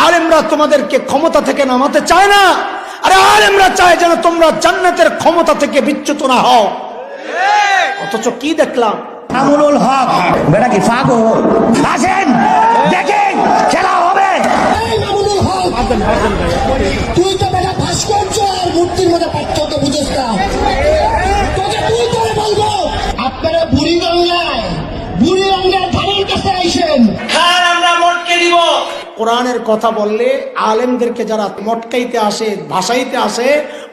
আলেমরা তোমাদেরকে ক্ষমতা থেকে নামাতে চায় না, আরে আলেমরা চায় যেন তোমরা জান্নাতের ক্ষমতা থেকে বিচ্যুত না হও। অথচ কি দেখলাম, মামুনুল হক বেটা কি পাগল? আসেন দেখেন খেলা হবে। মামুনুল হক, তুই তো বেটা ভাস্কর্য আর মূর্তির মধ্যে পার্থক্য বুঝিস না। তোকে তুই করে বলবো, আপনারা বুড়িগঙ্গার ধানের কাছে আইসেন, খান আমরা মটকে দিব। কোরআনের কথা বললে আলেমদেরকে যারা মটকাইতে আসে, ভাসাইতে আসে,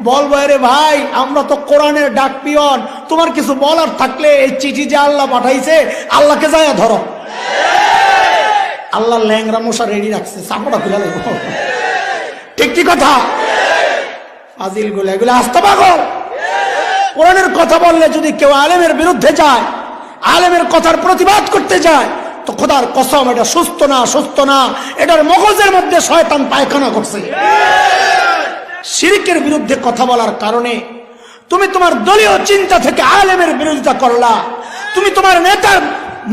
বলবো রে ভাই আমরা তো কোরআনের ডাক পিয়ন, তোমার কিছু বলার থাকলে এই চিঠি যে আল্লাহ পাঠাইছে আল্লাহকে যায় ধরো। আল্লাহ ল্যাংরা মশা রেডি রাখছে, চাপড়া খুলে ঠিক ঠিক কথা। ফাজিল গুলো এগুলো আস্তে পাগল। কোরআনের কথা বললে যদি কেউ আলেমের বিরুদ্ধে যায়, আলেমের কথার প্রতিবাদ করতে যায়, তো খোদার কসম এটা সুস্থ না, সুস্থ না, এটার মগজের মধ্যে শয়তান পায়খানা করছে। শিরকের বিরুদ্ধে কথা বলার কারণে তুমি তোমার দলীয় চিন্তা থেকে আলেমের বিরোধিতা করলা, তুমি তোমার নেতার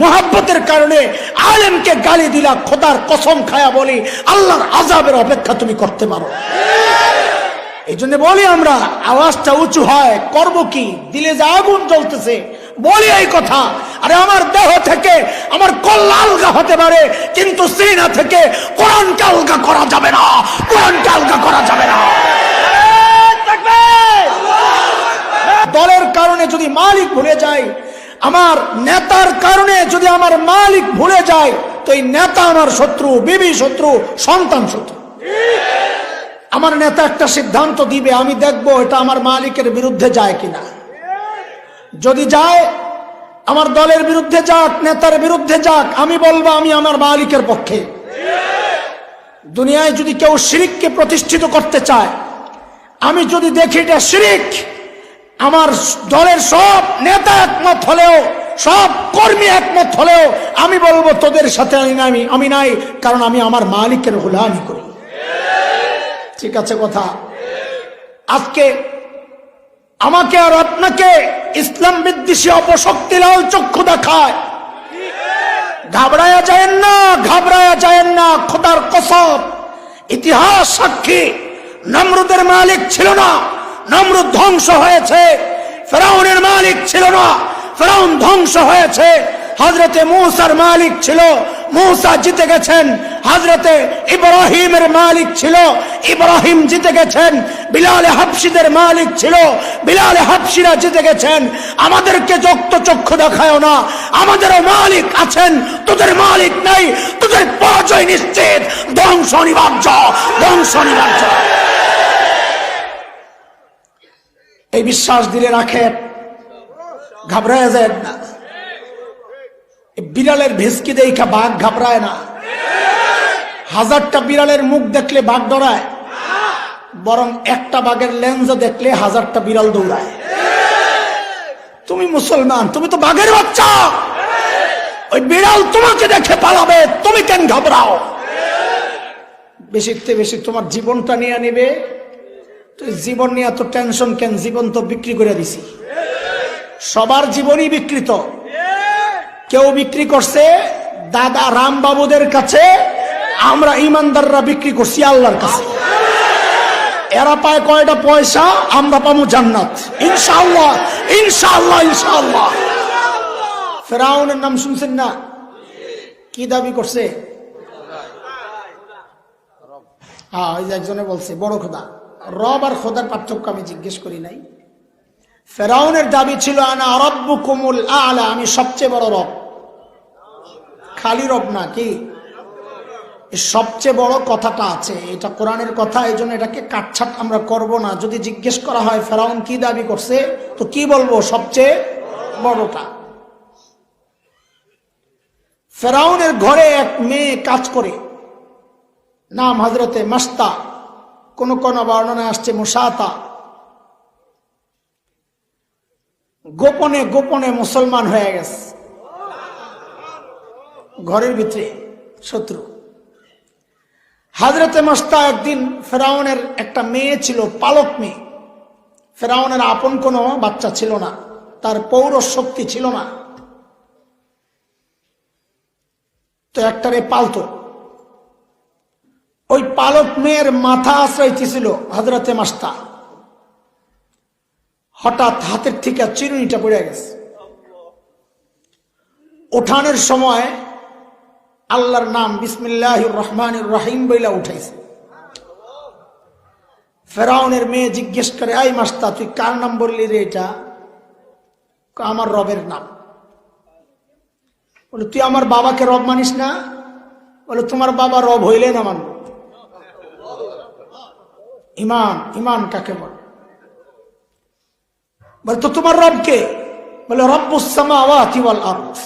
মোহাব্বতের কারণে আলেমকে গালি দিলা। খোদার কসম খায়া বলি আল্লাহর আযাবের অপেক্ষা তুমি করতে পারো। এই জন্য বলি আমরা, আওয়াজটা উঁচু হয়, করব কি? দিলে যে আগুন জ্বলতেছে বলি এই কথা, আরে আমার দেহ থেকে আমার কল্লা আলগা হতে পারে, কিন্তু সিনা থেকে কোরআনকে আলগা করা যাবে না, কোরআনকে আলগা করা যাবে না। দলের কারণে যদি মালিক ভুলে যায়, আমার নেতার কারণে যদি আমার মালিক ভুলে যায়, তো এই নেতা আমার শত্রু, বিবি শত্রু, সন্তান শত্রু। আমার নেতা একটা সিদ্ধান্ত দিবে, আমি দেখবো এটা আমার মালিকের বিরুদ্ধে যায় কিনা। যদি যায়, আমার দলের বিরুদ্ধে যাক, নেতার বিরুদ্ধে যাক, আমি বলবো আমি আমার মালিকের পক্ষে। দুনিয়ায় যদি কেউ শিরককে প্রতিষ্ঠিত করতে চায়, আমি যদি দেখি এটা শিরক, আমার দলের সব নেতা একমত হলেও, সব কর্মী একমত হলেও, আমি বলবো তোদের সাথে আমি নাই, কারণ আমি আমার মালিকের গোলামি করি। ঠিক আছে কথা? আজকে আমাকে আর আপনাকে ইসলাম বিদ্বেষী অপশক্তি লাল চক্ষু দেখায়, ঘাবড়ায়া যায়েন না, ঘাবড়ায়া যায়েন না। খোদার কসম, ইতিহাস সাক্ষী, নমরুদের মালিক ছিল না, নমরুদ ধ্বংস হয়েছে। ফেরাউনের মালিক ছিল না, ফেরাউন ধ্বংস হয়েছে। হযরতে মূসার মালিক ছিল, মূসা জিতে গেছেন। হযরতে ইব্রাহিমের মালিক ছিল, ইব্রাহিম জিতে গেছেন। বিলাল হাবশীদের মালিক ছিল, বিলাল হাবশীরা জিতে গেছেন। আমাদেরকে যক্ত চক্ষু দেখায়ও না, আমাদেরও মালিক আছেন, তোদের মালিক নাই, তোদের পরাজয় নিশ্চিত, ধ্বংস অনিবার্য, ধ্বংস অনিবার্য। এই বিশ্বাস দিলে রাখেন, ঘাবড়ায় যায় না। বিড়ালের ভেসকি দেখা বাঘ ঘাবড়ায় না, হাজারটা বিড়ালের মুখ দেখলে বাঘ ডরায়, বরং একটা বাঘের লেন্স দেখলে হাজারটা বিড়াল দৌড়ায়। তুমি মুসলমান, তুমি তো বাঘের বাচ্চা, ওই বিড়াল তোমাকে দেখে পালাবে, তুমি কেন ঘাবড়াও? বেশিতে বেশি তোমার জীবনটা নিয়ে নেবে, তো জীবন নিয়ে এত টেনশন কেন? জীবন তো বিক্রি করে দিছি, সবার জীবনই বিকৃত। কেউ বিক্রি করছে দাদা রামবাবুদের কাছে, আমরা ইমানদাররা বিক্রি করছি আল্লাহর কাছে। এরা পায় কয়টা পয়সা, আমরা পাবো জান্নাত ইনশাআল্লাহ, ইনশাআল্লাহ, ইনশাআল্লাহ। ফেরাউনের নাম শুনছেন না? কি দাবি করছে? হ্যাঁ, ওই যে একজনে বলছে বড় খোদা। রব আর খোদার পার্থক্য আমি জিজ্ঞেস করি নাই। ফেরাউনের দাবি ছিল আনা রাব্বুকুমুল আ'লা, আমি সবচেয়ে বড় রব। খালি রব না, কি সবচেয়ে বড় কথাটা আছে, এটা কোরআনের কথা, এই জন্য এটাকে কাটছাট আমরা করব না। যদি জিজ্ঞেস করা হয় ফেরাউন কি দাবি করছে, তো কি বলবো? সবচেয়ে বড়টা। ফেরাউনের ঘরে এক মেয়ে কাজ করে, নাম হযরতে মাস্তা, কোন কোন বর্ণনায় আসছে মুসাতা। গোপনে গোপনে মুসলমান হয়ে গেছে, ঘরের ভিতরে শত্রু। হযরতে মাস্তা একদিন, ফেরাউনের একটা মেয়ে ছিল, পালক মেয়ে। ফেরাউনের আপন কোনো বাচ্চা ছিল না, তার পৌরষ শক্তি ছিল না, তো একটারে পালতো। ওই পালক মেয়ের মাথা আশ্রয়ছিল হযরতে মাস্তা। হঠাৎ হাতের থেকে চিরুনিটা পড়ে গেছে। উঠানোর সময় আল্লাহর নাম বিসমিল্লাহির রহমানির রহিম বইলা উঠাইছে। ফেরাউনের মেয়ে জিজ্ঞেস করে, এই মাস্তা তুই কার নাম বললি রে? এটা আমার রবের নাম। বলে তুই আমার বাবাকে রব মানিস না? বলে তোমার বাবা রব হইলে না মানব। ইমান, ইমান কাকে বলে? বলে তো তোমার রব কে? বলে রব্বুস সামাওয়াতি ওয়াল আরদ,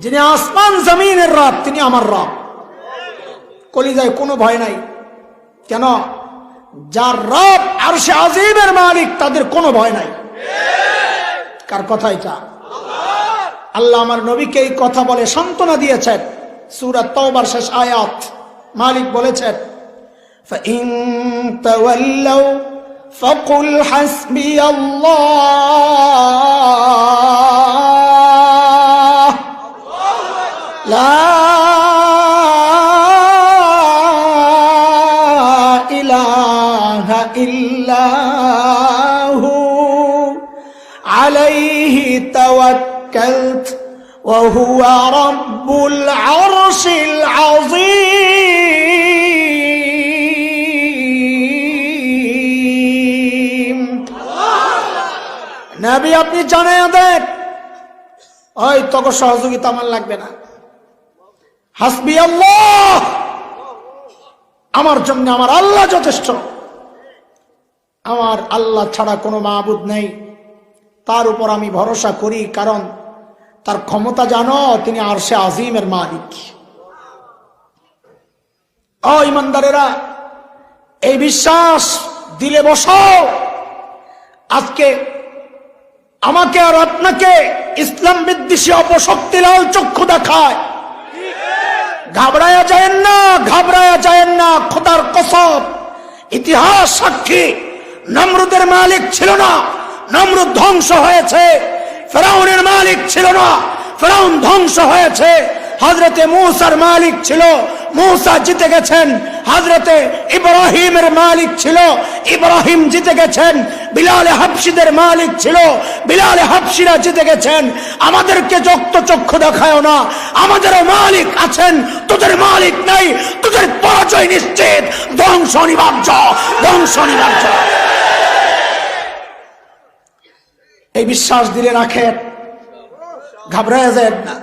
যিনি আসমান জমিনের রব তিনি আমার রব। কলিজায় কোনো ভয় নাই। কেন? যার রব আরশে আজিমের মালিক তাদের কোনো ভয় নাই। কার কথা এটা? আল্লাহ আমার নবীকে এই কথা বলে সান্ত্বনা দিয়েছেন। সূরা তাওবার শেষ আয়াত মালিক বলেছেন, ফাইন তাওয়াল্লাউ ফাকুল হাসবিয়াল্লাহ লা ইলাহা ইল্লাহু আলাইহি তাওয়াক্কালতু ওয়া হুয়া রাব্বুল আরশিল আযীম। নবী আপনি জানায়া দেন, ওই তোকে সহযোগিতা আমার লাগবে না। হাসবি আল্লাহ, আমার জন্য আমার আল্লাহ যথেষ্ট। আমার আল্লাহ ছাড়া কোনো মাবুদ নেই, তার উপর আমি ভরসা করি, কারণ তার ক্ষমতা জানো, তিনি আরশে আজিমের মালিক। ও ইমানদারেরা, এই বিশ্বাস দিলে বসাও। আজকে আমাকে আর আপনাকে ইসলাম বিদ্বেষী অপশক্তি লাল চক্ষু দেখায়। ঘাবড়ায়া যায়েন না, ঘাবড়ায়া যায়েন না। খোদার কসম, ইতিহাস সাক্ষী, নমরুদের মালিক ছিল না, নমরুদ ধ্বংস হয়েছে। ফেরাউনের মালিক ছিল না, ফেরাউন ধ্বংস হয়েছে। হযরতে মূসার মালিক ছিল, মূসা জিতে গেছেন। হযরতে ইব্রাহিমের মালিক ছিল, ইব্রাহিম জিতে গেছেন। বিলাল হাবশীদের মালিক ছিল, বিলাল হাবশীরা জিতে গেছেন। আমাদেরকে যক্ত চক্ষু দেখায় না, আমাদেরও মালিক আছেন, তোদের মালিক নাই। তোদের পরাজয় নিশ্চিত, ধ্বংস অনিবার্য, ধ্বংস অনিবার্য। এই বিশ্বাস দিলে রাখেন, ঘাবড়ায় যায় না।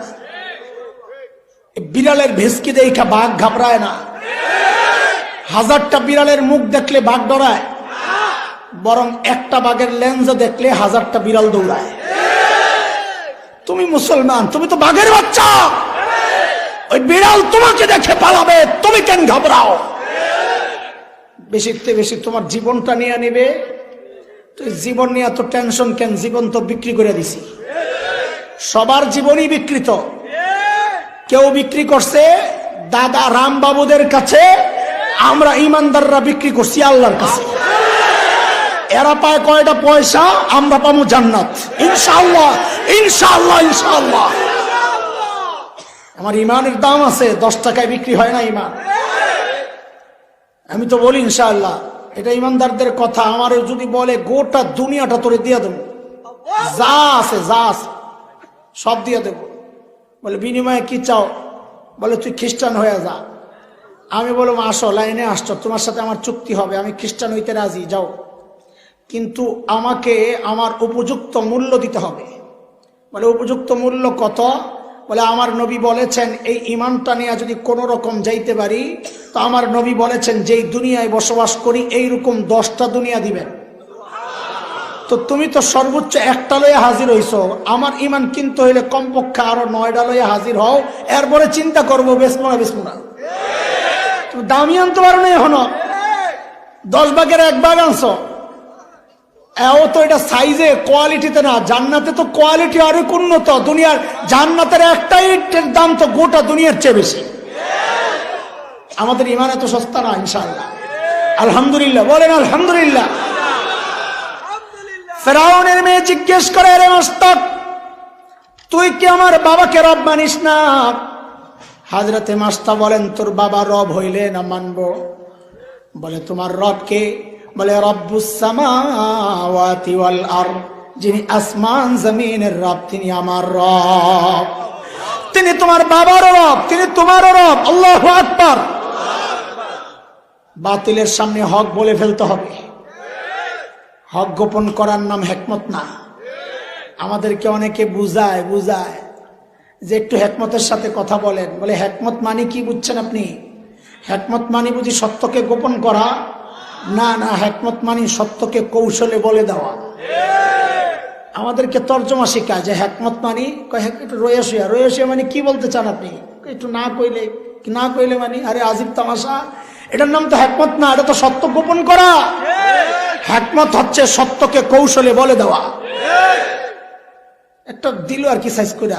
বিড়ালের ভেসকি দেখা বাঘ ঘাবড়ায় না। হাজারটা বিড়ালের মুখ দেখলে বাঘ ডরায়, বরং একটা বাঘের লেন্স দেখলে হাজারটা বিড়াল দৌড়ায়। তুমি মুসলমান, তুমি তো বাঘের বাচ্চা। ওই বিড়াল তোমাকে দেখে পালাবে, তুমি কেন ঘাবড়াও? বেশিতে বেশি তোমার জীবনটা নিয়ে নিবে। তুই জীবন নিয়ে এত টেনশন কেন? জীবন তো বিক্রি করে দিছি। সবার জীবনই বিকৃত। কেউ বিক্রি করছে দাদা রামবাবুদের কাছে, আমরা ইমানদাররা বিক্রি করছি আল্লাহর কাছে। এরা পায় কয়টা পয়সা, আমরা পাবো জান্নাত ইনশাআল্লাহ, ইনশাআল্লাহ, ইনশাআল্লাহ। আমার ইমানের দাম আছে, 10 টাকায় বিক্রি হয় না ইমান। আমি তো বলি ইনশাআল্লাহ, এটা ইমানদারদের কথা। আমার যদি বলে গোটা দুনিয়াটা তোরে দিয়ে দেবো, যা আছে যা আছে সব দিয়ে দেবো। বলে বিনিময়ে কি চাও? বলে তুই খ্রিস্টান হয়ে যা। আমি বললাম আসো, লাইনে আসছো, তোমার সাথে আমার চুক্তি হবে, আমি খ্রিস্টান হইতে রাজি, যাও, কিন্তু আমাকে আমার উপযুক্ত মূল্য দিতে হবে। বলে উপযুক্ত মূল্য কত? বলে আমার নবী বলেছেন এই ইমানটা নিয়ে যদি কোনো রকম যাইতে পারি, তো আমার নবী বলেছেন যেই দুনিয়ায় বসবাস করি এইরকম 10টা দুনিয়া দিবেন। তো তুমি তো সর্বোচ্চ একটা লয়ে হাজির হইছো, আমার ইমান কিনতে হইলে কমপক্ষে আরো 9টা লয়ে হাজির হও, এরপরে চিন্তা করবো বেসমো না বেসমো না। তুমি দামি আনতে পারো না, এখনো 10 ভাগের 1 ভাগ আনছো। এও তো এটা সাইজে, কোয়ালিটিতে না। জান্নাতে তো কোয়ালিটি আরো উন্নত। দুনিয়ার জান্নাতের একটা ইটের দাম তো গোটা দুনিয়ার চেয়ে বেশি। আমাদের ইমান এত সস্তা না ইনশাআল্লাহ। আলহামদুলিল্লাহ বলেন আলহামদুলিল্লাহ। ফেরাউনের মেয়ে জিজ্ঞেস করে, রে মস্তক, তুই কি আমার বাবাকে রব মানিস না? হযরতে মাস্তা বলেন, তোর বাবা রব হইলে না মানব? বলে, তোমার রব কে? বলে, রব্বুস সামাওয়াতি ওয়াল আরদ, যিনি আসমান জমিনের রব, তিনি আমার রব। তিনি তোমার বাবার রব, তিনি তোমার রব। আল্লাহু আকবার। বাতিলের সামনে হক বলে ফেলতে হবে। হক গোপন করার নাম হিকমত না। আমাদেরকে অনেকে বুঝায় যে একটু হিকমতের সাথে কথা বলেন। বলে, হিকমত মানে কি বুঝছেন আপনি? হিকমত মানে বুঝি সত্যকে গোপন করা? না না, হিকমত মানে সত্যকে কৌশলে বলে দেওয়া। আমাদেরকে তর্জমা শেখায় যে হিকমত মানে একটু রয়েশিয়া মানে কি বলতে চান আপনি? একটু না কইলে মানে আরে আজিব তামাশা। এটার নাম তো হিকমত না, এটা তো সত্য গোপন করা। হিকমত হচ্ছে সত্যকে কৌশলে বলে দেওয়া। একটা দিল আর কি সাইজ করে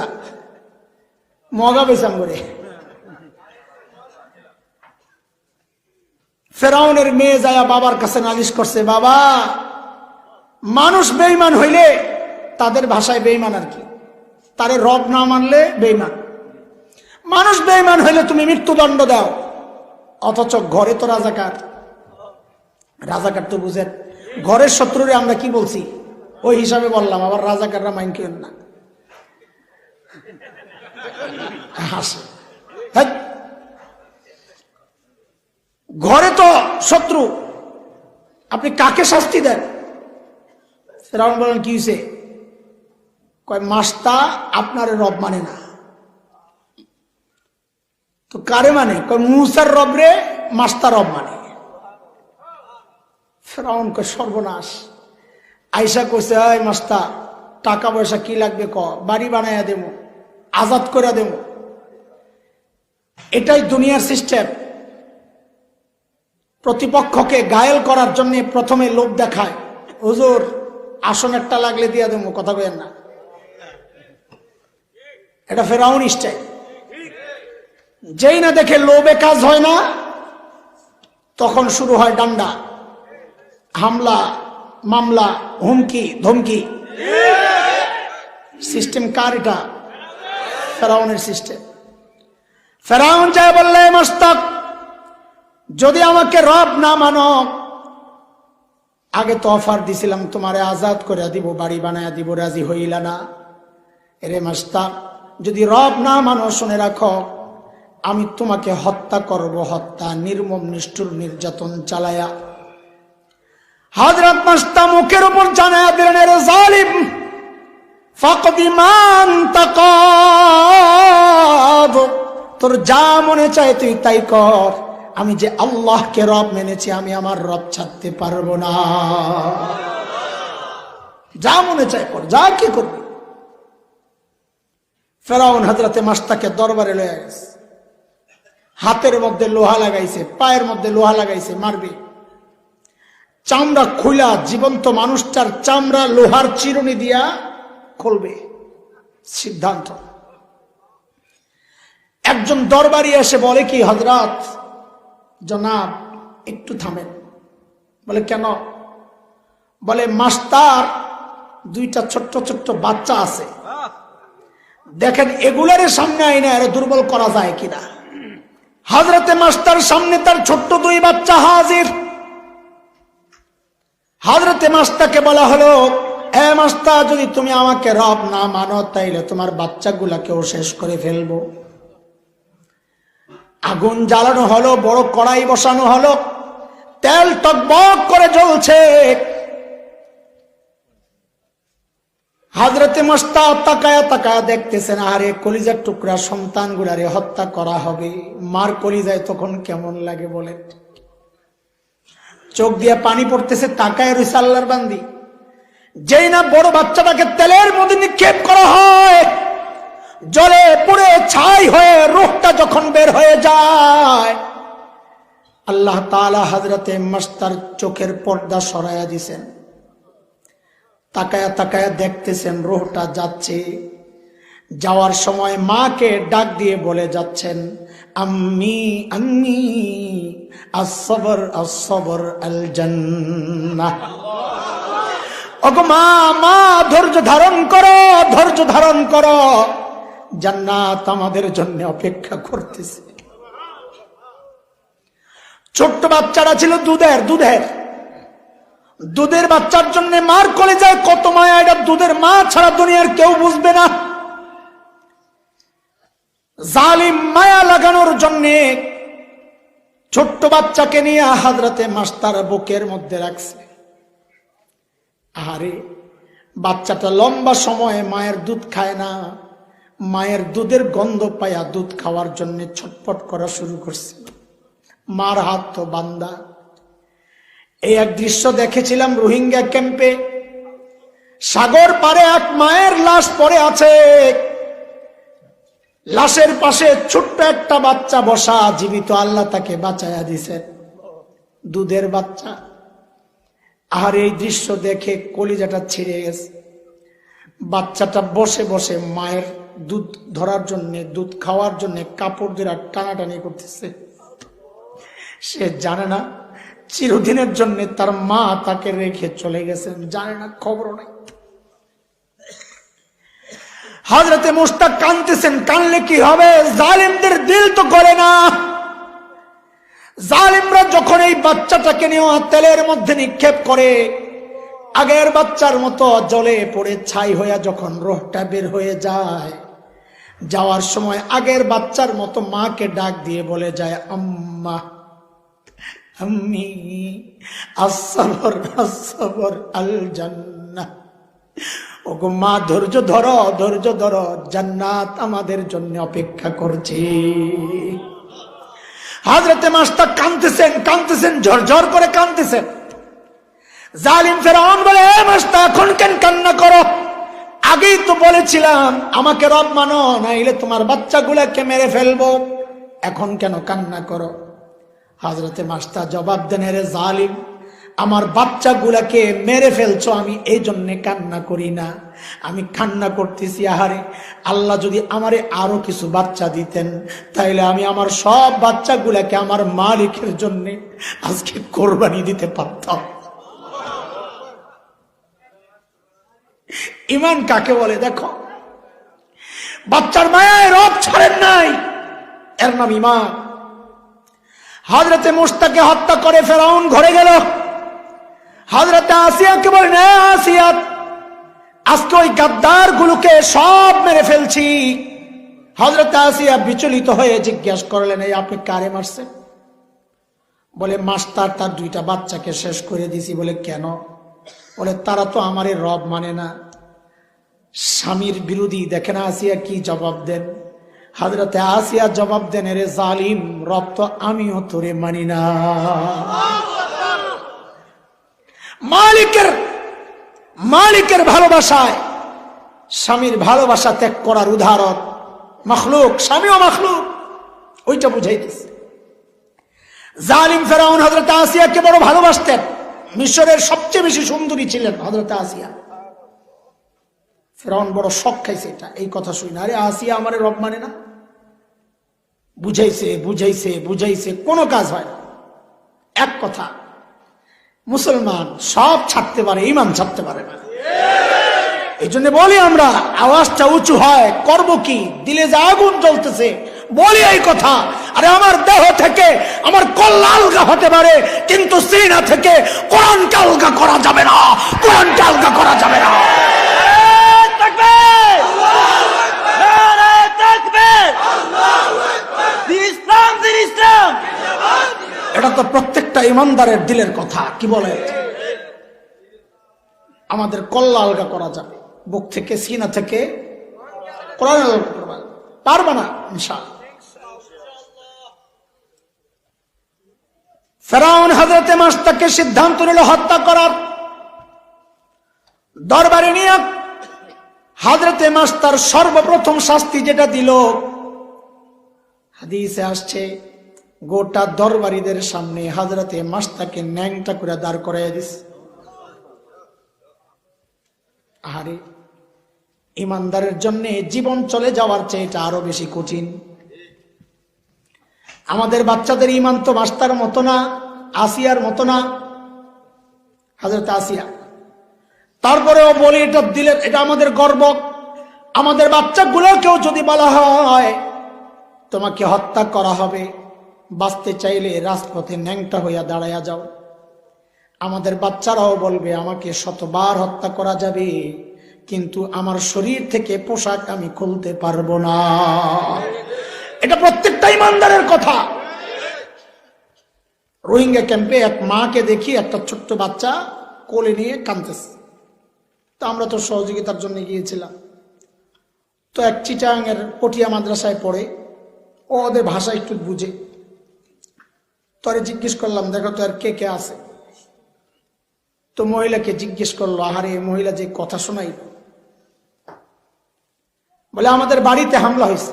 মগা বেচাম করে। ফেরাউনের মেয়ে যায় বাবার কাছে নালিশ করছে, বাবা, মানুষ বেঈমান হইলে, তাদের ভাষায় বেঈমান আর কি, তারে রব না মানলে বেঈমান। মানুষ বেঈমান হইলে তুমি মৃত্যুদণ্ড দাও, অথচ ঘরে তো রাজাকার। রাজাকার তো বুঝেন, ঘরের শত্রুরে আমরা কি বলছি ওই হিসাবে বললাম, আবার রাজাকাররা মাইন কেন না হাসে। ঘরে তো শত্রু, আপনি কাকে শাস্তি দেন? ফেরাউন বলেন, কি হয়েছে? কয়, মাস্তা আপনার রব মানে না। তো কারে মানে? কয়, মুসার রব রে মাস্তা রব মানে। ফেরাউন কয়, সর্বনাশ। আইসা কইছে, এই মাস্তা, টাকা পয়সা কি লাগবে ক, বাড়ি বানাইয়া দেব, আজাদ করে দেব। এটাই দুনিয়ার সিস্টেম। প্রতিপক্ষকে ঘায়েল করার জন্য প্রথমে লোভ দেখায়, হুজুর আসন একটা লাগলে দিয়া দেবো, কথা বলেন না। এটা ফেরাউন স্টাইল। যেই না দেখে লোভে কাজ হয় না, তখন শুরু হয় ডান্ডা, হামলা, মামলা, হুমকি ধমকি। সিস্টেম কার? এটা ফেরাউনের সিস্টেম। ফেরাউন যায় বললে, মস্তক, যদি আমাকে রব না মানো, আগে তো অফার দিছিলাম তোমারে আজাদ করে দিব, বাড়ি বানায়া দিব, রাজি হইলা না। এরে মাস্তাক, যদি রব না মানো, শুনে রাখো, আমি তোমাকে হত্যা করব, হত্যা, নির্মম নিষ্ঠুর নির্যাতন চালায়া। হযরত মাস্তা মুখের উপর জানায়া দিলেন, এরে জালিম, ফাকদি মান তাকাদ, তোর যা মনে চায় তুই তাই কর, আমি যে আল্লাহকে রব মেনেছি, আমি আমার রব ছাড়তে পারবো না। যা মনে চায় কর, যা কি করবি। ফেরাউন হযরতে মাস্তাকে দরবারে লয়ে গেছে, হাতের মধ্যে লোহা লাগাইছে, পায়ের মধ্যে লোহা লাগাইছে, মারবে। চামড়া খুলা, জীবন্ত মানুষটার চামড়া লোহার চিরুনি দিয়া খুলবে। সিদ্ধান্ত। একজন দরবারি এসে বলে কি, হযরত, জনাব একটু থামেন। বলে, কেন? বলে, মাস্টার দুইটা ছোট্ট ছোট্ট বাচ্চা আছে, দেখেন এগুলার সামনে আইনা এর দুর্বল করা যায় কিনা। হযরতে মাস্টার সামনে তার ছোট্ট দুই বাচ্চা হাজির। হযরতে মাস্তাকে বলা হলো, এ মাস্তা, যদি তুমি আমাকে রব না মানো, তাইলে তোমার বাচ্চাগুলাকেও শেষ করে ফেলবো। আগুন জ্বালানো হলো, বড় কড়াই বসানো হলো, তেল টকবক করে জ্বলছে। হযরতে মাস্তা তাকায়া তাকায়া দেখতেছেন, আরে কলিজার টুকরা সন্তান গুলারে হত্যা করা হবে। মার কলিজায় তখন কেমন লাগে বলেন? চোখ দিয়ে পানি পড়তেছে, তাকায় রইছে আল্লাহর বান্দি। যেই না বড় বাচ্চাটাকে তেলের মধ্যে নিক্ষেপ করা হয়, জলে পুড়ে ছাই হয়ে রূহটা যখন বের হয়ে যায়, আল্লাহ তাআলা হযরতে মাস্তার চোখের পর্দা সরাইয়া দিয়েছেন। তাকায়া তাকায়া দেখতেছেন রূহটা যাচ্ছে। যাওয়ার সময় মাকে ডাক দিয়ে বলে যাচ্ছেন, আম্মি আম্মি, আস-সবর আস-সবর আল জান্নাহ। ওগো মা, মা, ধৈর্য ধারণ করো, ধৈর্য ধারণ করো, জান্নাত আমাদের জন্য অপেক্ষা করতেছে। ছোট্ট বাচ্চারা ছিল দুধের বাচ্চার জন্য মার কলেজায় কত মায়া, এটা দুধের মা ছাড়া দুনিয়ার কেউ বুঝবে না। জালিম মায়া লাগানোর জন্য ছোট্ট বাচ্চাকে নিয়ে হযরতে মাস্টার বুকের মধ্যে রাখছে। আরে বাচ্চাটা লম্বা সময় মায়ের দুধ খায় না, মায়ের দুধের গন্ধ পায়া দুধ খাওয়ার জন্য ছটফট করা শুরু করছে। মার হাত তো বান্দা। এই এক দৃশ্য দেখেছিলাম রোহিঙ্গা ক্যাম্পে। সাগর পারে এক মায়ের লাশ পড়ে আছে, লাশের পাশে ছোট্ট একটা বাচ্চা বসা জীবিত, আল্লাহ তাকে বাঁচায়া দিছেন, দুধের বাচ্চা। আর এই দৃশ্য দেখে কলিজাটা ছিঁড়ে গেছে। বাচ্চাটা বসে বসে মায়ের দুধ ধরার জন্য, দুধ খাওয়ার জন্য কাপড় দিয়ে টানাটানি করতেছে। সে জানে না চিরদিনের জন্য তার মা তাকে রেখে চলে গেছেন, জানে না, খবর নাই। হযরতে মুশতাক কাঁদতেছেন। কানলে কি হবে? জালিমদের দিল তো করে না। জালিমরা যখন এই বাচ্চাটাকে নিয়ে তেলের মধ্যে নিক্ষেপ করে, আগের বাচ্চার মতো জলে পড়ে ছাই হয়ে যখন রোহটা বের হয়ে যায়, যাওয়ার সময় আগের বাচ্চার মতো মাকে ডাক দিয়ে বলে যায়, আম্মা, আম্মি, আসসাবর আসসাবর আল জান্নাহ। ওগো মা, ধৈর্য ধরো, ধৈর্য ধরো, জান্নাত আমাদের জন্য অপেক্ষা করছে। হযরতে মাস্টার কাঁদতেছেন, ঝরঝর করে কাঁদতেছেন। জালিম ফেরাউন বলে, এ মাস্টার, এখন কেন কান্না করো? আগেই তো বলেছিলাম আমাকে রব মানো, নাইলে তোমার বাচ্চাগুলাকে মেরে ফেলবো, এখন কেন কান্না করো? হযরতে মাস্টার জবাব দেন, রে জালিম, আমার বাচ্চাগুলাকে মেরে ফেলছো, আমি এই জন্য কান্না করি না। আমি কান্না করতেছি, আহারে আল্লাহ যদি আমারে আরো কিছু বাচ্চা দিতেন, তাইলে আমি আমার সব বাচ্চাগুলাকে আমার মালিকের জন্য আজকে কোরবানি দিতে পারতাম। ঈমান কাকে বলে দেখো। বাচ্চার মায়ায় রব ছাড়েন নাই, এর নাম ঈমান। হযরতে মুশতাককে হত্যা করে ফেরাউন ঘরে গেল। হযরতে আসিয়াকে বলেন, আসিয়া, আজকে ওই গাদ্দার গুলোকে সব মেরে ফেলছি। হযরতে আসিয়া বিচলিত হয়ে জিজ্ঞাসা করলেন, এই আপনি কারে মারছেন? বলে, মাস্টার তার দুইটা বাচ্চাকে শেষ করে দিছি। বলে, কেন? বলে, তারা তো আমারে রব মানে না, স্বামীর বিরোধী। দেখেন আসিয়া কি জবাব দেন। হযরতে আসিয়া জবাব দেন, রে জালিম, রব তো আমিও তোরে মানি না। মালিকের ভালোবাসায় স্বামীর ভালোবাসা ত্যাগ করার উদাহরণ মখলুক, স্বামীও মখলুক, ওইটা বুঝাইতেছে। জালিম ফেরাউন হযরতে আসিয়াকে বড় ভালোবাসতেন। মিশরের সবচেয়ে বেশি সুন্দরী ছিলেন হযরতে আসিয়া। ফেরাউন বড় শখ খাইছে এটা, এই কথা শুনে, আরে আসিয়া আমারে রব মানে না। বুঝাইছে, কোনো কাজ হয় না। এক কথা, মুসলমান সব ছাড়তে পারে, ঈমান ছাড়তে পারে না। এই জন্য বলি আমরা, আওয়াজটা উঁচু হয়, করব কি? দিলে যে আগুন জ্বলতেছে, বলি এই কথা, আরে আমার দেহ থেকে আমার কল্লা আলগা হতে পারে, কিন্তু সিনা থেকে কোরআনকে আলগা করা যাবে না, কোরআনকে আলগা করা যাবে না। এটা তো প্রত্যেকটা ইমানদারের দিলের কথা। কি বলে? আমাদের কল্লা আলগা করা যাবে, বুক থেকে, সিনা থেকে কোরআন আলগা করবা পারবে না ইনশাআল্লাহ। ফেরাউন হযরতে মুশতাককে সিদ্ধান্ত নিল হত্যা করার। দরবারে নিয়ে হযরতে মুশতার সর্বপ্রথম শাস্তি যেটা দিল, হাদিসে আসছে, গোটা দরবারীদের সামনে হযরতে মুশতাককে ন্যাংটা করে দাঁড় করাইয়া দিছে। আরে ইমানদারের জন্য জীবন চলে যাওয়ার চেয়ে এটা আরো বেশি কঠিন। আমাদের বাচ্চাদের ঈমান তো মাস্টার মতো না, আসিয়ার মতো না, হযরত আসিয়া। তারপরেও বলি, এটা দিলের, এটা আমাদের গর্ব। আমাদের বাচ্চাগুলোকেও যদি বলা হয় তোমাকে হত্যা করা হবে, বাঁচতে চাইলে রাজপথে ন্যাংটা হইয়া দাঁড়াইয়া যাও, আমাদের বাচ্চারাও বলবে আমাকে শতবার হত্যা করা যাবে, কিন্তু আমার শরীর থেকে পোশাক আমি খুলতে পারবো না। এটা প্রত্যেকটা ইমানদারের কথা। রোহিঙ্গা ক্যাম্পে এক মাকে দেখি একটা ছোট্ট বাচ্চা কোলে নিয়ে কাঁদতেছে। তো আমরা তো সহযোগিতার জন্য গিয়েছিলাম। তো এক চিটাঙের পটিয়া মাদ্রাসায় পড়ে, ও ওদের ভাষা একটু বুঝে। তোরে জিজ্ঞেস করলাম দেখো তো আর কে কে আছে। তো মহিলাকে জিজ্ঞেস করলো, আহারে মহিলা যে কথা শোনাই, বলে আমাদের বাড়িতে হামলা হয়েছে,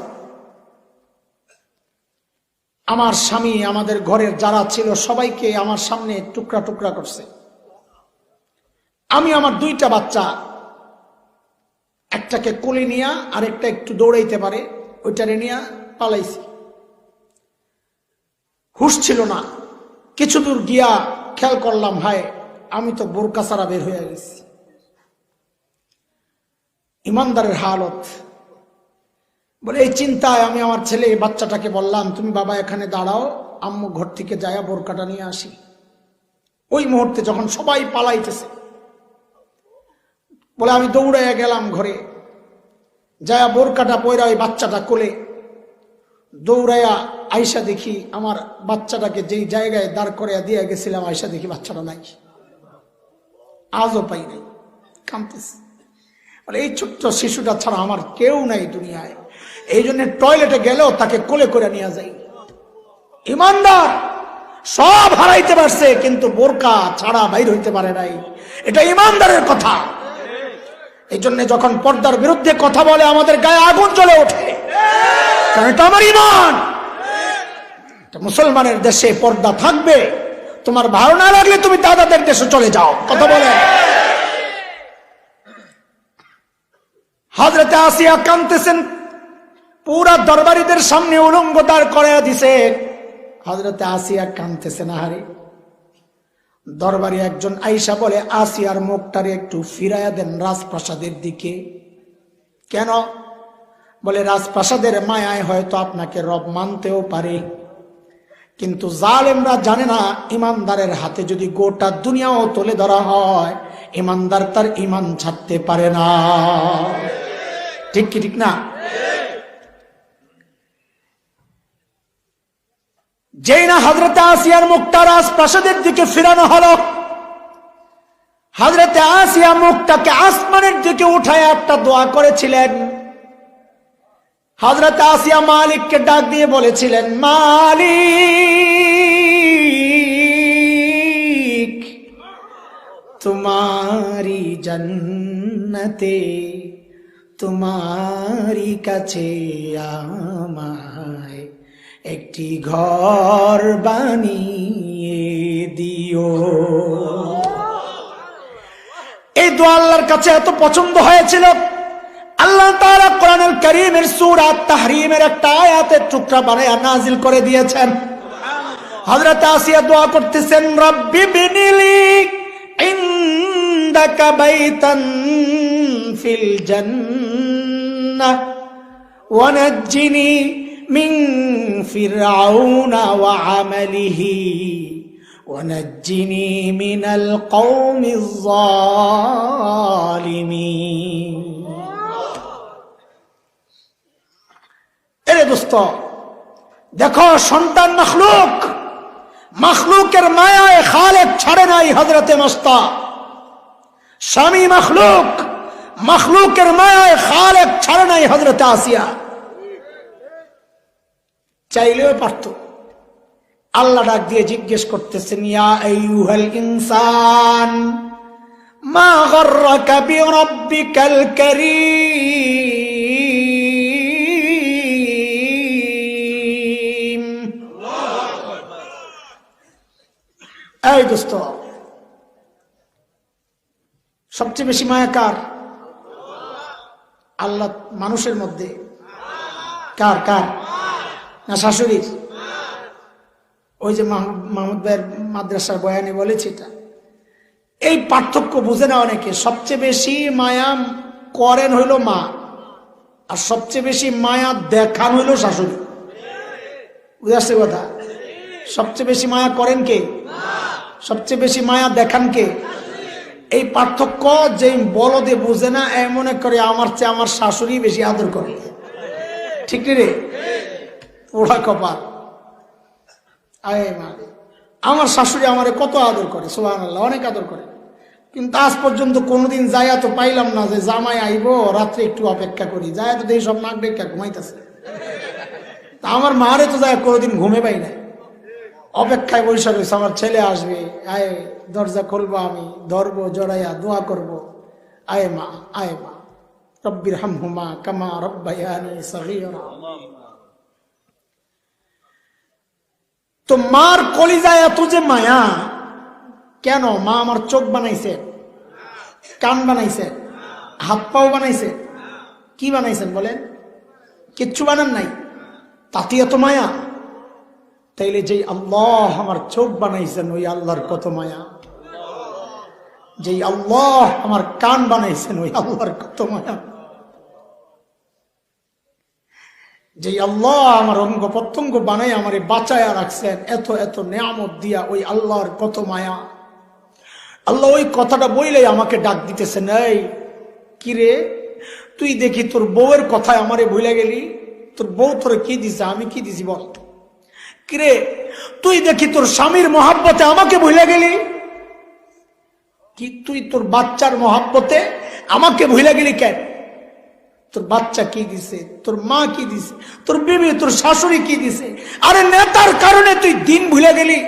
আমার স্বামী আমাদের ঘরের যারা ছিল সবাইকে আমার সামনে টুকরা টুকরা করছে, আমি আমার দুইটা বাচ্চা, একটাকে কোলে নিয়া আর একটা একটু দৌড়াইতে পারে ওইটারে নিয়া পালাইছি, হুশ ছিল না। কিছু দূর গিয়া খেয়াল করলাম হায় আমি তো বোরকা ছাড়া বের হয়ে গেছি। ইমানদারের হালত। বলে এই চিন্তায় আমি আমার ছেলে বাচ্চাটাকে বললাম তুমি বাবা এখানে দাঁড়াও, আম্মু ঘর থেকে যায়া বোরকাটা নিয়ে আসি। ওই মুহূর্তে যখন সবাই পালাইতেছে, বলে আমি দৌড়াইয়া গেলাম ঘরে, যায়া বোরকাটা পয়রা ওই বাচ্চাটা কোলে দৌড়াইয়া আয়সা দেখি আমার বাচ্চাটাকে যেই জায়গায় দাঁড় করিয়া দিয়ে গেছিলাম, আয়সা দেখি বাচ্চাটা নাই, আজও পাই নাই, কাঁদতেছে। বলে এই ছোট্ট শিশুটা ছাড়া আমার কেউ নাই দুনিয়ায়, এই জন্য টয়লেটে গেলেও তাকে কোলে করে নিয়ে যাই। ইমানদার সব হারাইতে পারছে কিন্তু বোরকা ছাড়া বাইর হইতে পারে নাই, এটা ইমানদারের কথা। এই জন্য যখন পর্দার বিরুদ্ধে কথা বলে আমাদের গায়ে আগুন জ্বলে ওঠে, কারণ এটা আমার ইমান। মুসলমানের দেশে পর্দা থাকবে, তোমার ভালো না লাগলে তুমি দাদাদের দেশে চলে যাও। কথা বলে হযরতে আসিয়া কাঁদতেছেন, পুরা দরবারীদের সামনে উলঙ্গ দাঁড় করাইয়া দিছে। হযরতে আসিয়া কাঁদতেছেন, আহারে। দরবারে একজন আয়েশা বলে আসিয়ার মুখটারে একটু ফিরাইয়া দেন রাজপ্রাসাদের দিকে। কেন? বলে রাজপ্রাসাদের মায়ায় হয়তো আপনাকে রব মানতেও পারে, কিন্তু জালেমরা জানে না ইমানদারের হাতে যদি গোটা দুনিয়াও তুলে ধরা হয় ইমানদার তার ইমান ছাড়তে পারে না। ঠিক কি ঠিক না? যেই না হযরতে আসিয়ার মুখটা রাজপ্রাসাদের দিকে ফিরানো হলো, হযরতে আসিয়া মুখটাকে আসমানের দিকে উঠায় একটা দোয়া করেছিলেন। হযরতে আসিয়া মালিককে ডাক দিয়ে বলেছিলেন, মালিক তোমারি জান্নাতে তোমারি কাছে আমায় একটি ঘর বানিয়ে দিও। এই দোয়া আল্লাহর কাছে এত পছন্দ হয়েছিল, আল্লাহ তাআলা কোরআনুল কারীমের সূরা তাহরীমের একটা আয়াতের টুকরা বানায়া নাজিল করে দিয়েছেন। হযরত আসিয়া দোয়া করতেছেন, রব্বি বিনিলি ইনদাকা বাইতান ফিল জান্নাহ ওয়া নাজ্জিনি মিন ফিরআউনা ওয়া আমালিহি ওয়া নাজ্জিনি মিনাল কওমিজ যালিমিন। এরে দোস্ত, দেখো সন্তান মখলুক, মখলুকের মায়ায় খালেক ছাড়ে নাই হযরতে মুস্তা। স্বামী মখলুক, মখলুকের মায়ায় খালেক ছাড়ে নাই হযরতে আসিয়া। চাইলেও পারত। আল্লাহ ডাক দিয়ে জিজ্ঞেস করতেছেন, ইয়া আইয়ুহাল ইনসান মা গররাকা বিরাব্বিকাল কারীম। এই দোস্ত, সবচেয়ে বেশি মায়া কার? আল্লাহ মানুষের মধ্যে কার কার? না শাশুড়ির? ওই যে মাহমুদ ভাইয়ের মাদ্রাসার বয়ানে বলেছে এটা। এই পার্থক্য বুঝে না অনেকে। সবচেয়ে বেশি মায়া করেন হইল মা, আর সবচেয়ে বেশি মায়া দেখান হইল শাশুড়ি। বুঝে আসছে কথা? সবচেয়ে বেশি মায়া করেন কে? সবচেয়ে বেশি মায়া দেখান কে? এই পার্থক্য যে বলদে বুঝে না, মনে করে আমার চেয়ে আমার শাশুড়ি বেশি আদর করে। ঠিক রে? ওরা কপাল। আমার শাশুড়ি আমারে কত আদর করে, সুবহানাল্লাহ, অনেক আদর করে। কিন্তু আজ পর্যন্ত কোনোদিন যাইয়া তো পাইলাম না যে জামাই আইব রাত্রে একটু অপেক্ষা করি, যাইয়া তো এই সব নাক ডেকা ঘুমাইতেছে। তা আমার মারে তো যায় কোনোদিন ঘুমে পাই না, অপেক্ষায় বসে রয়েছে আমার ছেলে আসবে, আয় দরজা খুলবো, আমি ধরবো, জড়াইয়া দোয়া করবো, আয় মা, আয় মা, রব্বির হামহুমা কামা রব্বায়ানি সগীরা। তো মার কলিজায় এত যে মায়া কেন? মা আমার চোখ বানাইছে, কান বানাইছে, হাত পাও বানাইছে, কি বানাইছেন বলেন? কিচ্ছু বানান নাই, তাতে এত মায়া। তাইলে যে আল্লাহ আমার চোখ বানাইছেন ওই আল্লাহর কত মায়া, যে আল্লাহ আমার কান বানাইছেন ওই আল্লাহর কত মায়া, যে আল্লাহ আমার অঙ্গ প্রত্যঙ্গ বানাই আমারে বাঁচায়া রাখছেন এত এত নেয়ামত দিয়া ওই আল্লাহর কত মায়া। আল্লাহ ওই কথাটা বইলেই আমাকে ডাক দিতেছেন, এই কিরে তুই দেখি তোর বউয়ের কথায় আমারে ভুলে গেলি, তোর বউ তোরে কি দিছে, আমি কি দিছি বল? কিরে তুই দেখি তোর স্বামীর মহাব্বতে আমাকে ভুলে গেলি, কি তুই তোর বাচ্চার মহাব্বতে আমাকে ভুলে গেলি কেন? তোর বাচ্চা কি দিছে, তোর মা কি দিছে, তোর বিবি তোর শাশুড়ি কি দিছে? আরে নেতার কারণে তুই দিন ভুলে গেলি,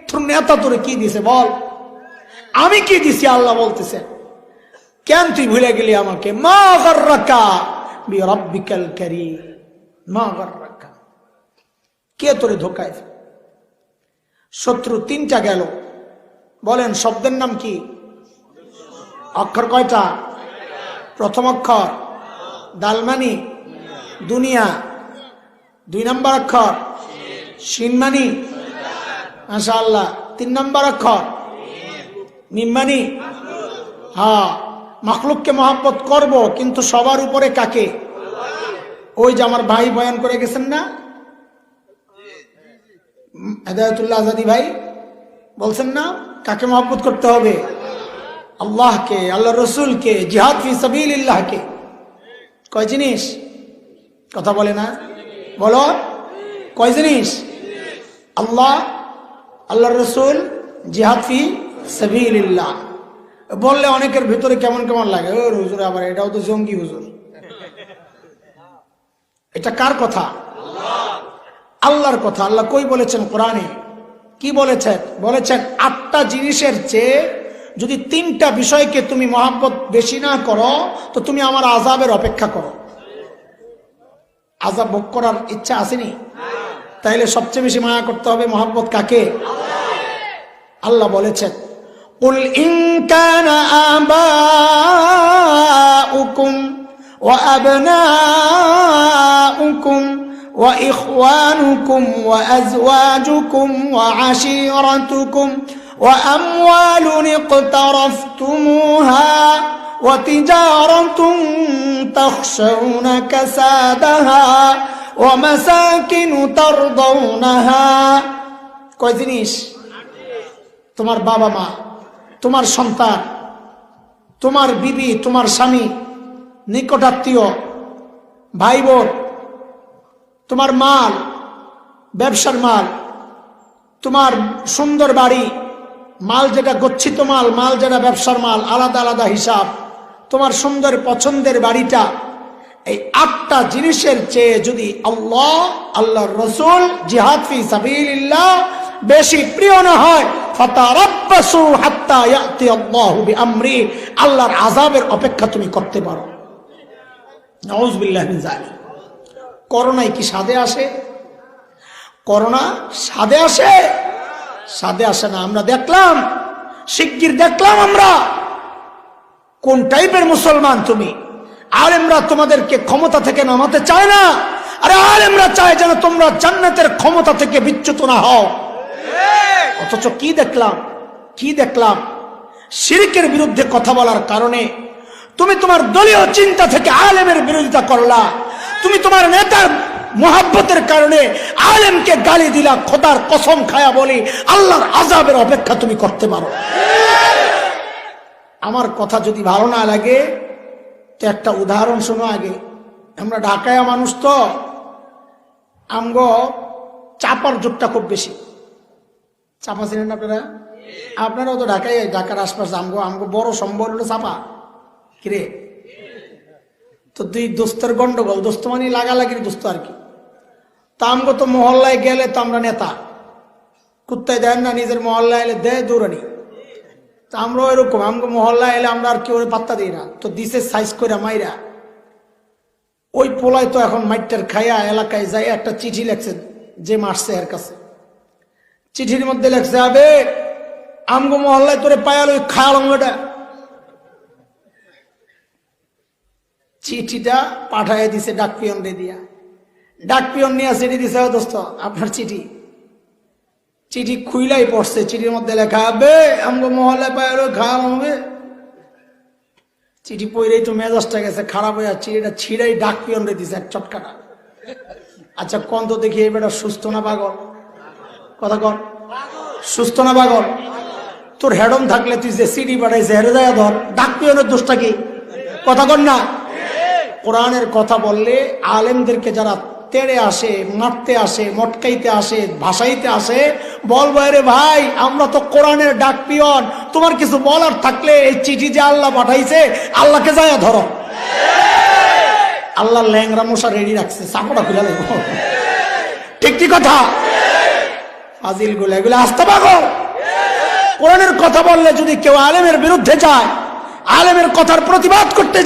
তোর নেতা তোরে কি দিছে বল? আমি কি দিছি? আল্লাহ বলতেছে কেন তুই ভুলে গেলি আমাকে? মা গাররাকা বিরাব্বিকাল কারীম, মা গাররাকা, কে তোরে ধোকায়? শত্রু তিনটা গেল, বলেন শব্দের নাম কি? অক্ষর কয়টা? প্রথম অক্ষর দালমানি, দুনিয়া। 2 নম্বর অক্ষর শিনমানি, মাশাআল্লাহ। 3 নম্বর অক্ষর মিমমানি। হ্যাঁ, মাখলুককে মহব্বত করব, কিন্তু সবার উপরে কাকে? ওই যে আমার ভাই বয়ান করে গেছেন না, হেদায়েতুল্লাহ আজাদি ভাই বলছেন না, কাকে মহব্বত করতে হবে? আল্লাহকে, আল্লাহ রসুলকে, জিহাদ ফি সাবিলিল্লাহকে। কয় জিনিস? কথা বলে না, বলো কয় জিনিস? আল্লাহ, আল্লাহ রসুল, জিহাদ ফি সাবিলিল্লাহ। বললে অনেকের ভিতরে কেমন কেমন লাগে, ও হুজুর আবার এটাও তো জঙ্গি হুজুর। এটা কার কথা? আল্লাহর কথা। আল্লাহ কই বলেছেন কোরআনে? কি বলেছেন? বলেছেন 8টা জিনিসের চেয়ে যদি 3টা বিষয়কে তুমি মহব্বত বেশি না করো তো তুমি আমার আযাবের অপেক্ষা করো। আযাব ভোগ করার ইচ্ছা আসেনি? তাইলে সবচেয়ে বেশি মায়া করতে হবে মহব্বত কাকে? আল্লাহ বলেছেন কুল ইন কানা আবাউকুম ওয়া আবনাউকুম وإخوانكم وأزواجكم وعشيرتكم وأموال اقترفتموها وتجارة تخشون كسادها ومساكن ترضونها। কয় জিনিস? তোমার বাবা মা, তোমার সন্তান, তোমার বিবি, তোমার স্বামী, নিকটাত্মীয়, ভাই বোন, তোমার মাল, ব্যবসার মাল, তোমার সুন্দর বাড়ি, মাল যেটা গচ্ছিত মাল, মাল যেটা ব্যবসার মাল, আলাদা আলাদা হিসাব, তোমার সুন্দর পছন্দের বাড়িটা, এই 8টা জিনিসের চেয়ে যদি আল্লাহ, আল্লাহর রাসূল, জিহাদ ফি সাবিলিল্লাহ বেশি প্রিয় না হয়, ফাতারাব্বাসু হাত্তা ইয়াতি আল্লাহু বিআমরি, আল্লাহর আযাবের অপেক্ষা তুমি করতে পারো। নাউযু বিল্লাহি মিন যালিক। করোনায় কি সাদে আসে? করোনা সাদে আসে? সাদে আসে না। আমরা দেখলাম, শিগগির দেখলাম আমরা কোন টাইপের মুসলমান তুমি। আলেমরা তোমাদেরকে ক্ষমতা থেকে নামাতে চায় না, আরে আলেমরা চায় যেন তোমরা জান্নাতের ক্ষমতা থেকে বিচ্যুত না হও। অথচ কি দেখলাম, কি দেখলাম? শিরকের বিরুদ্ধে কথা বলার কারণে তুমি তোমার দলীয় চিন্তা থেকে আলেমের বিরোধিতা করলা, তুমি তোমার নেতার মোহাব্বতের কারণে আলেমকে গালি দিলা, খোদার কসম খায়া বলি আল্লাহর আযাবের অপেক্ষা তুমি করতে পারো। আমার কথা যদি ভালো না লাগে তো একটা উদাহরণ শোনো আগে। আমরা ঢাকায় মানুষ তো, আমগো চাপার জোরটা খুব বেশি। চাপা ছিলেন আপনারা? আপনারাও তো ঢাকায়, ঢাকার আশপাশ। আমগো বড় সম্বল হলো চাপা। কিরে, তো দুই দোস্তের গন্ডগোল, দোস্ত মানে লাগালাগির দোস্ত আর কি। তা আমগো তো মহল্লায় গেলে তো আমরা নেতা, কুত্তায় দেন না, নিজের মহল্লায় এলে দেয় দৌড়ানি। তা আমরাও এরকম, আমগো মহল্লায় এলে আমরা আর কেউ পাত্তা দিই না, তো দিছে সাইজ করে মাইরা। ওই পোলায় তো এখন মাইটার খাইয়া এলাকায় যাই একটা চিঠি লেখছে যে মারছে এর কাছে। চিঠির মধ্যে লেখছে, আবে আমগো মহল্লায় তোরে পায়াল ওই খায়ালাম। এটা চিঠিটা পাঠাইয়া দিছে ডাক পিয়ন রে দিয়া। ডাক পিয়ন নিয়ে চিঠি দিছে, দোস্ত আপনার চিঠি। চিঠি খুইলাই পড়ছে, চিঠির মধ্যে লেখা, হবে আমগো মহল্লায় পায়াল ওই খায়ালাম হবে। চিঠি পড়েই তো মেজাজটা গেছে খারাপ হয়ে যাচ্ছে, এটা ছিঁড়াই ডাক পিয়ন রে দিছে এক চটকাটা। আচ্ছা কন তো দেখি এই বেটা সুস্থ না পাগল? কথা কন, সুস্থ না পাগল? তোর হেডম থাকলে তুই যে সিডি পাঠাইছে হেরে যায় ধর, ডাক পিয়নের দোষটা কি? কথা কন না। কোরআনের কথা বললে আলেমদেরকে যারা তেড়ে আসে, মারতে আসে, মটকাইতে আসে, ভাসাইতে আসে, বলবো রে ভাই আমরা তো কোরআনের ডাক পিয়ন, তোমার কিছু বলার থাকলে এই চিঠি যে আল্লাহ পাঠাইছে আল্লাহকে যায় ধরো। আল্লাহ ল্যাংরা মশা রেডি রাখছে, চাপড়া খুলে দেবো। ঠিক ঠিক কথা। ফাজিল গুলো এগুলো আস্তে পাগল। কোরআনের কথা বললে যদি কেউ আলেমের বিরুদ্ধে যায়, আলেমের কথার প্রতিবাদ করতে